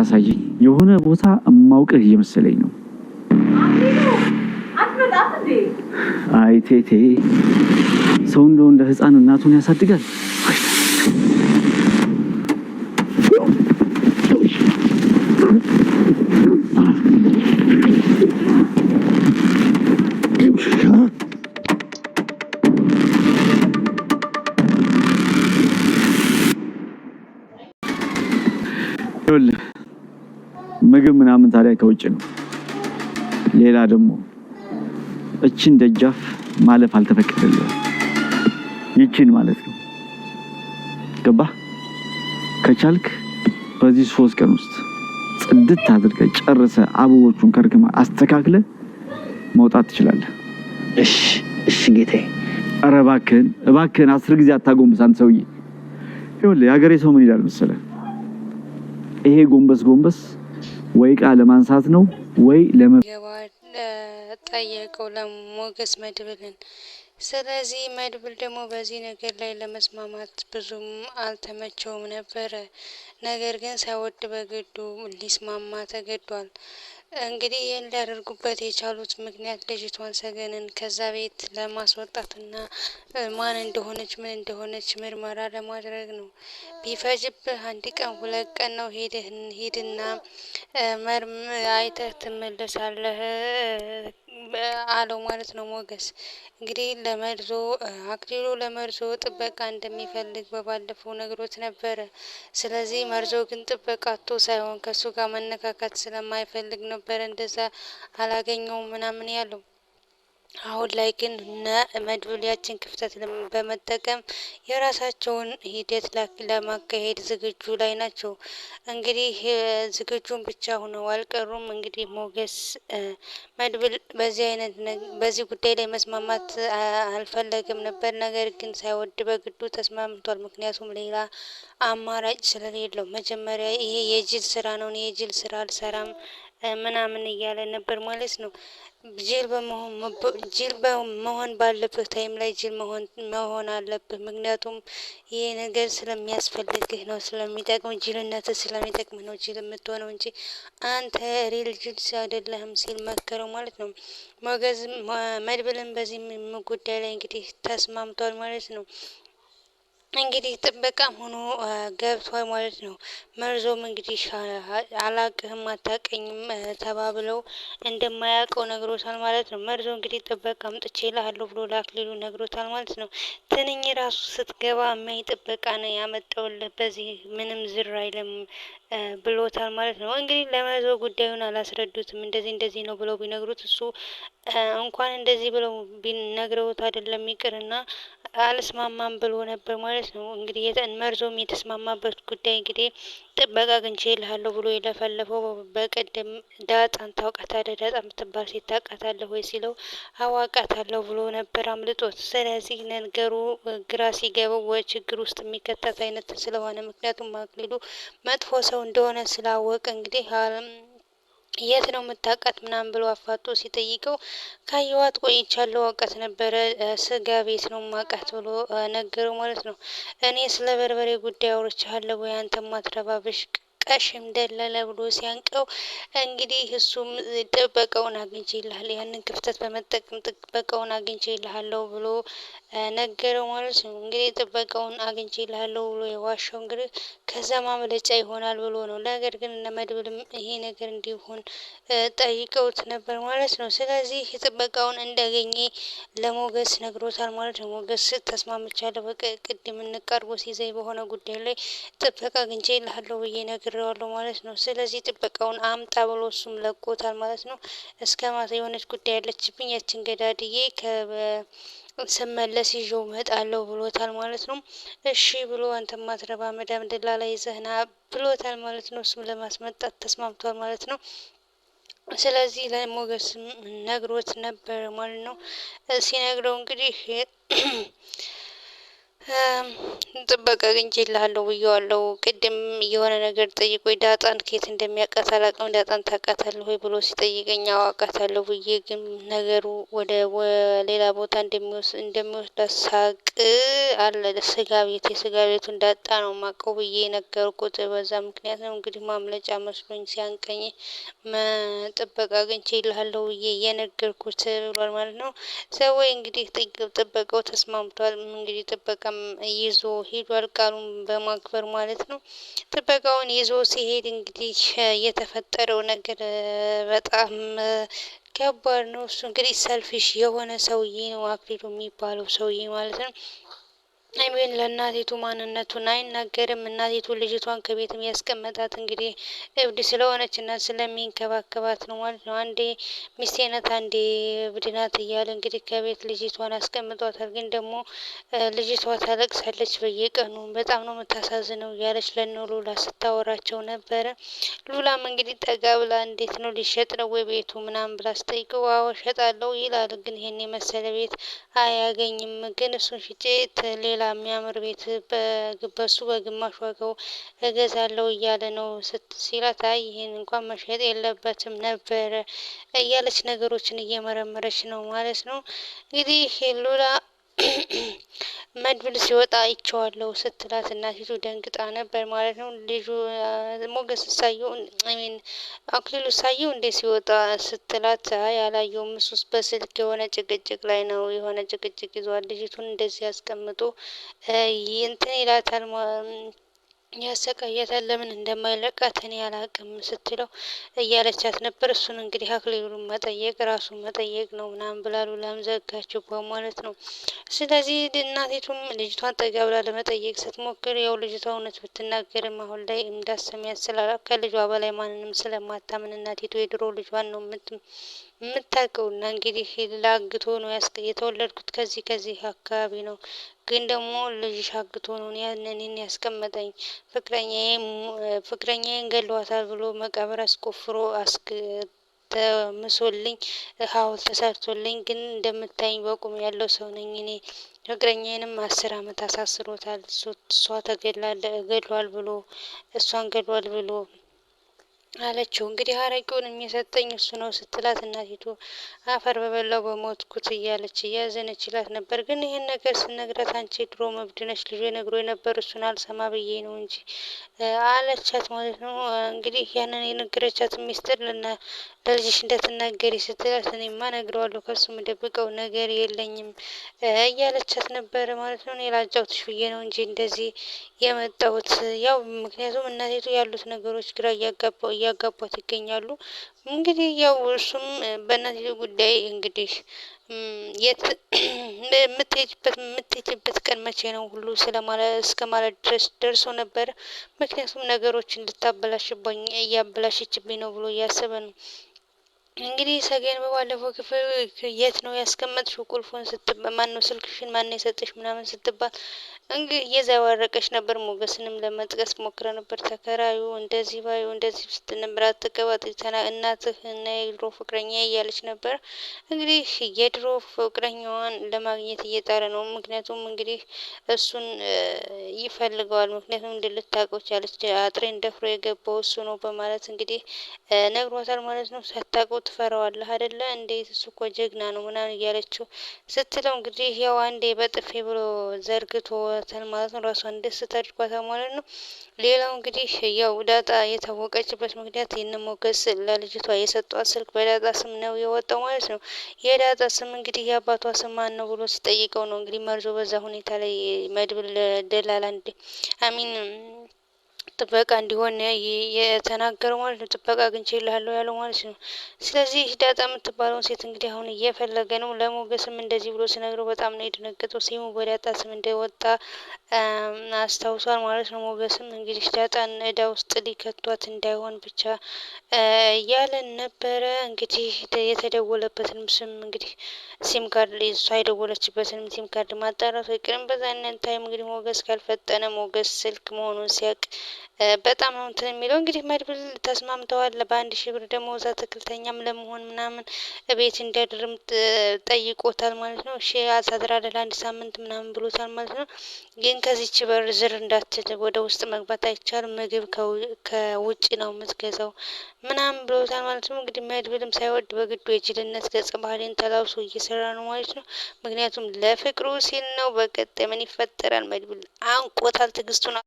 አሳየኝ። የሆነ ቦታ እማውቅህ እየመሰለኝ ነው። አይ ቴቴ፣ ሰው እንደው እንደ ህፃን እናቱን ያሳድጋል። ምግብ ምናምን ታዲያ ከውጭ ነው። ሌላ ደግሞ እችን ደጃፍ ማለፍ አልተፈቀደልህም። ይችን ማለት ነው። ገባህ? ከቻልክ በዚህ 3 ቀን ውስጥ ጽድት አድርገህ ጨርሰህ አበቦቹን ከርክማ አስተካክለህ መውጣት ትችላለህ። እሺ ጌታዬ። ኧረ እባክህን 10 ጊዜ አታጎንብስ አንተ ሰውዬ። ይኸውልህ የሀገሬ ሰው ምን ይላል መሰለህ? ይሄ ጎንበስ ወይ ዕቃ ለማንሳት ነው ወይ ጠየቀው ለሞገስ መድብልን። ስለዚህ መድብል ደግሞ በዚህ ነገር ላይ ለመስማማት ብዙም አልተመቸውም ነበረ። ነገር ግን ሳይወድ በግዱ ሊስማማ ተገዷል። እንግዲህ ይህን ሊያደርጉበት የቻሉት ምክንያት ልጅቷን ሰገንን ከዛ ቤት ለማስወጣትና ማን እንደሆነች ምን እንደሆነች ምርመራ ለማድረግ ነው። ቢፈጅብህ 1 ቀን 2 ቀን ነው። ሂድና አይተህ ትመለሳለህ አለው ማለት ነው ሞገስ። እንግዲህ አክሊሉ ለመርዞ ጥበቃ እንደሚፈልግ በባለፈው ነግሮት ነበረ። ስለዚህ መርዞ ግን ጥበቃ አጥቶ ሳይሆን ከሱ ጋር መነካካት ስለማይፈልግ ነበረ እንደዛ አላገኘውም ምናምን ያለው። አሁን ላይ ግን መድብል ያችን ክፍተት በመጠቀም የራሳቸውን ሂደት ለማካሄድ ዝግጁ ላይ ናቸው። እንግዲህ ዝግጁን ብቻ ሆነው አልቀሩም። እንግዲህ ሞገስ መድብል በዚህ ጉዳይ ላይ መስማማት አልፈለግም ነበር። ነገር ግን ሳይወድ በግዱ ተስማምቷል። ምክንያቱም ሌላ አማራጭ ስለሌለው መጀመሪያ ይሄ የጅል ስራ ነው፣ የጅል ስራ አልሰራም ምናምን እያለ ነበር ማለት ነው። ጅል በመሆን ባለብህ ታይም ላይ ጅል መሆን አለብህ። ምክንያቱም ይሄ ነገር ስለሚያስፈልግህ ነው፣ ስለሚጠቅም ጅልነትህ ስለሚጠቅምህ ነው ጅል የምትሆነው እንጂ አንተ ሪል ጅል አይደለህም ሲል መከረው ማለት ነው። መድብልን በዚህ ጉዳይ ላይ እንግዲህ ተስማምቷል ማለት ነው። እንግዲህ ጥበቃም ሆኖ ገብቷል ማለት ነው። መርዞም እንግዲህ አላቅህም አታቀኝም ተባብለው እንደማያውቀው ነግሮታል ማለት ነው። መርዞ እንግዲህ ጥበቃ አምጥቼ እልሃለሁ ብሎ ለአክሊሉ ነግሮታል ማለት ነው። ትንኝ ራሱ ስትገባ እማኝ ጥበቃ ነው ያመጣውልህ፣ በዚህ ምንም ዝር አይልም ብሎታል ማለት ነው። እንግዲህ ለመርዞ ጉዳዩን አላስረዱትም። እንደዚህ ነው ብለው ቢነግሩት እሱ እንኳን እንደዚህ ብለው ቢነግረውት አይደለም ይቅርና አልስማማም ብሎ ነበር ማለት ነው። እንግዲህ መርዞም የተስማማበት ጉዳይ እንግዲህ ጥበቃ አግኝቼ እልሃለሁ ብሎ የለፈለፈው በቀደም ዳጣን ታውቃታለህ? ዳጣ የምትባል ሴት ታውቃታለህ ወይ ሲለው አዋቃታለሁ ብሎ ነበር አምልጦት። ስለዚህ ነገሩ ግራ ሲገባው ችግር ውስጥ የሚከተት አይነት ስለሆነ ምክንያቱም አክሊሉ መጥፎ ሰው እንደሆነ ስላወቀ እንግዲህ የት ነው የምታውቃት ምናምን ብሎ አፋጦ ሲጠይቀው ካየዋት ቆይቻለሁ፣ አውቃት ነበረ፣ ስጋ ቤት ነው ማውቃት ብሎ ነገረው ማለት ነው። እኔ ስለ በርበሬ ጉዳይ አውርቻለሁ ወይ አንተ ማትረባብሽ ቀሽም ደለለ ብሎ ሲያንቀው እንግዲህ እሱም ጥበቃውን አግኝቼ እልሃለሁ፣ ያንን ክፍተት በመጠቀም ጥበቃውን አግኝቼ እልሃለሁ ብሎ ነገረው ማለት ነው። እንግዲህ ጥበቃውን አግኝቼ እልሃለሁ ብሎ የዋሻው እንግዲህ ከዛ ማምለጫ ይሆናል ብሎ ነው። ነገር ግን እነ መድብልም ይሄ ነገር እንዲሆን ጠይቀውት ነበር ማለት ነው። ስለዚህ ጥበቃውን እንዳገኘ ለሞገስ ነግሮታል ማለት ነው። ሞገስ ተስማምቻለሁ፣ ቅድም እንቀርቦ ሲዘኝ በሆነ ጉዳይ ላይ ጥበቃ አግኝቼ እልሃለሁ ብዬ ነግሬዋለሁ ማለት ነው። ስለዚህ ጥበቃውን አምጣ ብሎ እሱም ለቆታል ማለት ነው። እስከ ማታ የሆነች ጉዳይ ያለችብኝ ያችን ገዳድዬ ስመለስ ይዤው እመጣለሁ ብሎታል ማለት ነው። እሺ ብሎ አንተ ማትረባ መዳም ደላላ ይዘህና ብሎታል ማለት ነው። እሱም ለማስመጣት ተስማምቷል ማለት ነው። ስለዚህ ለሞገስ ነግሮት ነበር ማለት ነው። ሲነግረው እንግዲህ ጥበቃ አግኝቼልሃለሁ ብዬዋለሁ። ቅድም የሆነ ነገር ጠይቆኝ ዳጣን ከየት እንደሚያውቃት አላውቅም። ዳጣን ታውቃታለህ ወይ ብሎ ሲጠይቀኝ አዎ አውቃታለሁ ብዬ ግን ነገሩ ወደ ሌላ ቦታ እንደሚወስዳት ሳቅ አለ የስጋ ቤቱን ዳጣ ነው የማውቀው ብዬ ነገርኩት። በዛ ምክንያት ነው እንግዲህ ማምለጫ መስሎኝ ሲያንቀኝ ጥበቃ አግኝቼልሃለሁ ብዬ እየነገርኩት ብሏል ማለት ነው። ሰውዬ እንግዲህ ጥበቃው ተስማምቷል። እንግዲህ ጥበቃም ይዞ ሄዷል፣ ቃሉን በማክበር ማለት ነው። ጥበቃውን ይዞ ሲሄድ እንግዲህ የተፈጠረው ነገር በጣም ከባድ ነው። እሱ እንግዲህ ሰልፊሽ የሆነ ሰውዬ ነው አክሊሉ የሚባለው ሰውዬ ማለት ነው። አይሜን ለእናቲቱ ማንነቱን አይናገርም። እናቲቱ ልጅቷን ከቤትም ያስቀመጣት እንግዲህ እብድ ስለሆነች እና ስለሚንከባከባት ነው ማለት ነው። አንዴ ሚስቴ ናት፣ አንዴ እብድ ናት እያለ እንግዲህ ከቤት ልጅቷን አስቀምጧታል። ግን ደግሞ ልጅቷ ታለቅሳለች በየቀኑ በጣም ነው የምታሳዝነው እያለች ለነ ሉላ ስታወራቸው ነበረ። ሉላም እንግዲህ ጠጋ ብላ እንዴት ነው ሊሸጥ ነው ወይ ቤቱ ምናምን ብላ ስጠይቀው አዎ እሸጣለሁ ይላል። ግን ይሄን የመሰለ ቤት አያገኝም። ግን እሱን ሽጬ ሌላ የሚያምር ቤት በሱ በግማሽ ዋጋው እገዛለሁ እያለ ነው ሲላት፣ አይ ይሄን እንኳን መሸጥ የለበትም ነበረ እያለች ነገሮችን እየመረመረች ነው ማለት ነው። እንግዲህ ሉላ መድብል ሲወጣ አይቼዋለሁ ስትላት እናቲቱ ደንግጣ ነበር ማለት ነው። ልጁ ሞገስ ሳየው ሚን አክሊሉ ሳየው እንዴ ሲወጣ ስትላት፣ አይ አላየውም፣ እሱስ በስልክ የሆነ ጭቅጭቅ ላይ ነው፣ የሆነ ጭቅጭቅ ይዟል፣ ልጅቱን እንደዚህ አስቀምጦ እንትን ይላታል ያሰቃያታል፣ ለምን እንደማይለቃት እኔ አላቅም ስትለው እያለቻት ነበር። እሱን እንግዲህ አክሊሉን መጠየቅ ራሱን መጠየቅ ነው ምናምን ብላ ሉላም ዘጋችው ማለት ነው። ስለዚህ እናቲቱም ልጅቷን ጠጋ ብላ ለመጠየቅ ስትሞክር ያው ልጅቷ እውነት ብትናገርም አሁን ላይ እንዳሰሚያት ስላላ ከልጇ በላይ ማንንም ስለማታምን እናቲቱ የድሮ ልጇን ነው የምታውቀውና እንግዲህ ላግቶ ነው የተወለድኩት ከዚህ አካባቢ ነው፣ ግን ደግሞ ልጅሽ አግቶ ነው እኔን ያስቀመጠኝ፣ ፍቅረኛዬን ገለዋታል ብሎ መቃብር አስቆፍሮ ተምሶልኝ ሐውልት ተሰርቶልኝ፣ ግን እንደምታይኝ በቁም ያለው ሰው ነኝ እኔ። ፍቅረኛዬንም 10 ዓመት አሳስሮታል። እሷ ገድሏል ብሎ እሷን ገድሏል ብሎ አለችው። እንግዲህ አረቂውን የሚሰጠኝ እሱ ነው ስትላት እናቲቱ አፈር በበላው በሞትኩት እያለች እያዘነችላት ነበር። ግን ይህን ነገር ስነግራት አንቺ ድሮ መብድ ነሽ፣ ልጁ ነግሮ የነበር እሱን አልሰማ ብዬ ነው እንጂ አለቻት ማለት ነው። እንግዲህ ያንን የነገረቻት ሚስጥር ለልጅሽ እንደትናገሪ ስትላት እኔማ እነግረዋለሁ ከሱ የምደብቀው ነገር የለኝም እያለቻት ነበረ ማለት ነው። እኔ ላጫውትሽ ብዬ ነው እንጂ እንደዚህ የመጣሁት ያው ምክንያቱም እናቲቱ ያሉት ነገሮች ግራ እያጋቧት ይገኛሉ። እንግዲህ ያው እሱም በእናቲቱ ጉዳይ እንግዲህ የምትሄጂበት ቀን መቼ ነው ሁሉ እስከ ማለት ድረስ ደርሶ ነበረ። ምክንያቱም ነገሮችን ልታበላሽብኝ እያበላሸችብኝ ነው ብሎ እያሰበ ነው። እንግዲህ ሰገን በባለፈው ክፍል የት ነው ያስቀመጥሽው ቁልፉን ስትባል፣ ማን ነው ስልክሽን ማን የሰጠሽ ምናምን ስትባል እንግዲህ እየዘዋረቀች ነበር። ሞገስንም ለመጥቀስ ሞክረ ነበር። ተከራዩ እንደዚህ ባዩ እንደዚህ ስትነብር አትቀባጥ እናትህ እና የድሮ ፍቅረኛ እያለች ነበር። እንግዲህ የድሮ ፍቅረኛዋን ለማግኘት እየጣረ ነው። ምክንያቱም እንግዲህ እሱን ይፈልገዋል። ምክንያቱም እንድልታውቀው ቻለች። አጥሬን ደፍሮ የገባው እሱ ነው በማለት እንግዲህ ነግሯታል ማለት ነው። ሳታውቀው ትፈራዋለህ አይደለ? እንዴት እሱ እኮ ጀግና ነው ምናምን እያለችው ስትለው እንግዲህ ያው አንዴ በጥፌ ብሎ ዘርግቶታል ማለት ነው። ራሷን ደስ ታድርጓታል ማለት ነው። ሌላው እንግዲህ ያው ዳጣ የታወቀችበት ምክንያት ይህን ሞገስ ለልጅቷ የሰጧት ስልክ በዳጣ ስም ነው የወጣው ማለት ነው። የዳጣ ስም እንግዲህ የአባቷ ስም ማን ነው ብሎ ሲጠይቀው ነው እንግዲህ መርዞ በዛ ሁኔታ ላይ መድብል ደላላ አሚን ጥበቃ እንዲሆን የተናገረው ማለት ነው። ጥበቃ አግኝቼልሃለሁ ያለው ማለት ነው። ስለዚህ ዳጣ የምትባለውን ሴት እንግዲህ አሁን እየፈለገ ነው። ለሞገስም እንደዚህ ብሎ ሲነግረው በጣም ነው የደነገጠው። ሲሙ በዳጣ ስም እንደወጣ አስታውሷል ማለት ነው። ሞገስም እንግዲህ ዳጣን እዳ ውስጥ ሊከቷት እንዳይሆን ብቻ እያለን ነበረ። እንግዲህ የተደወለበትንም ስም እንግዲህ ሲም ካርድ እሷ የደወለችበትንም ሲም ካርድ ማጣራቱ አይቀርም። በዛ አይነት ታይም እንግዲህ ሞገስ ካልፈጠነ ሞገስ ስልክ መሆኑን ሲያቅ በጣም ነው እንትን የሚለው። እንግዲህ መድብል ተስማምተዋል። በ1,000 ብር ደሞዝ አትክልተኛም ለመሆን ምናምን ቤት እንዲያድርም ጠይቆታል ማለት ነው። እሺ አሳድራለሁ ለአንድ ሳምንት ምናምን ብሎታል ማለት ነው። ግን ከዚች በር ዝር እንዳትል ወደ ውስጥ መግባት አይቻልም፣ ምግብ ከውጭ ነው የምትገዛው ምናምን ብሎታል ማለት ነው። እንግዲህ መድብልም ሳይወድ በግዱ የጅልነት ገጸ ባህሪን ተላብሶ እየሰራ ነው ማለት ነው። ምክንያቱም ለፍቅሩ ሲል ነው። በቀጣይ ምን ይፈጠራል? መድብል አንቆታል፣ ትዕግስቱን